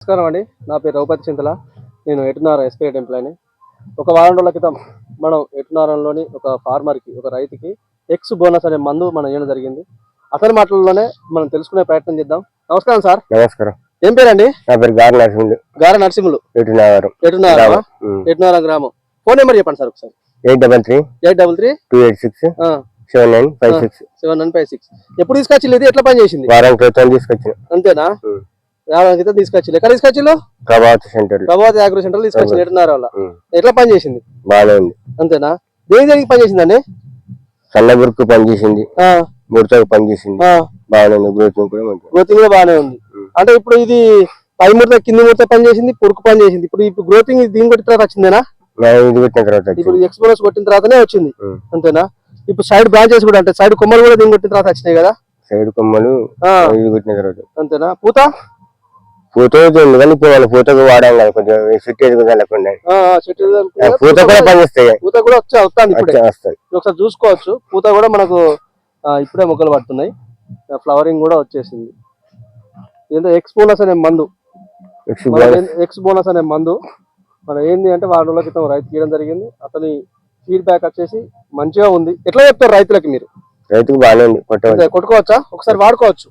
నమస్కారం అండి. నా పేరు రఘుపతి చింతల. నేను ఎటునారం ఎస్పీఐ ఎంప్లాయీని. ఒక వారం రోజుల క్రితం మనం ఎటునారంలోని ఒక ఫార్మర్కి, ఒక రైతుకి ఎక్స్ బోనస్ అనే మందు మనం ఇవ్వడం జరిగింది. అతని మాటల్లోనే మనం తెలుసుకునే ప్రయత్నం చేద్దాం. నమస్కారం సార్. నమస్కారం. ఏం పేరండి? నా పేరు గార నరసింహులు. ఎటునారం గ్రామం. ఫోన్ నెంబర్ చెప్పండి సార్ ఒకసారి. 833-286-7956. ఎప్పుడు తీసుకొచ్చి ఇది ఎట్లా పని చేసింది? వారం క్రితం తీసుకొచ్చిన. అంతేనా? క్రితం తీసుకొచ్చి ఎక్కడ తీసుకొచ్చిలో? ప్రభావతి అగ్రో సెంటర్ తీసుకొచ్చి ఎటున్నారు వల్ల ఎట్లా పని చేసింది? బాగానే ఉంది. అంతేనా? దేనికి పని చేసిందండి? సన్న గురుకు పని చేసింది, ముడతకు పని చేసింది, బాగానే ఉంది. గ్రోతింగ్ కూడా బాగానే ఉంది. అంటే ఇప్పుడు ఇది పై ముడత కింది ముడత పని చేసింది, పురుకు పని చేసింది. ఇప్పుడు గ్రోతింగ్ దీని కొట్టిన తర్వాత వచ్చిందేనా? ఇది కొట్టిన తర్వాత, ఇప్పుడు ఎక్స్పోనస్ కొట్టిన తర్వాతనే వచ్చింది. అంతేనా? ఇప్పుడు సైడ్ బ్రాంచెస్ కూడా అంటే సైడ్ కొమ్మలు కూడా దీని కొట్టిన తర్వాత వచ్చినాయి కదా? సైడ్ కొమ్మలు ఇది కొట్టిన తర్వాత. అంతేనా? పూత కానీ పూతకు వాడాం కదా, కొంచెం చెట్టు లేకుండా పూత కూడా పనిచేస్తాయి. పూత కూడా వస్తుంది ఇప్పుడే, ఒకసారి చూసుకోవచ్చు. పూత కూడా మనకు ఇప్పుడే మొక్కలు పడుతున్నాయి, ఫ్లవరింగ్ కూడా వచ్చేసింది. ఏంటో ఎక్స్ బోనస్ అనే మందు మనం ఏంది అంటే వారం రోజుల క్రితం రైతు తీయడం జరిగింది. అతని ఫీడ్బ్యాక్ వచ్చేసి మంచిగా ఉంది. ఎట్లా చెప్తారు రైతులకి మీరు? రైతుకు బాగానే ఉంది, కొట్టుకోవచ్చా? ఒకసారి వాడుకోవచ్చు.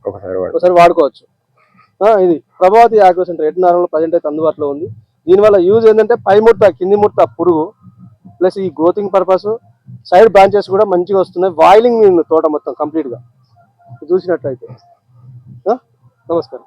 ఇది ప్రభావతి అగ్రో సెంటర్ ఎటునారంలో ప్రజెంట్ అయితే అందుబాటులో ఉంది. దీనివల్ల యూజ్ ఏంటంటే పై ముడత కింది ముడత పురుగు ప్లస్ ఈ గ్రోతింగ్ పర్పస్, సైడ్ బ్రాంచెస్ కూడా మంచిగా వస్తున్నాయి. వాయిలింగ్ తోట మొత్తం కంప్లీట్ గా చూసినట్లయితే. నమస్కారం.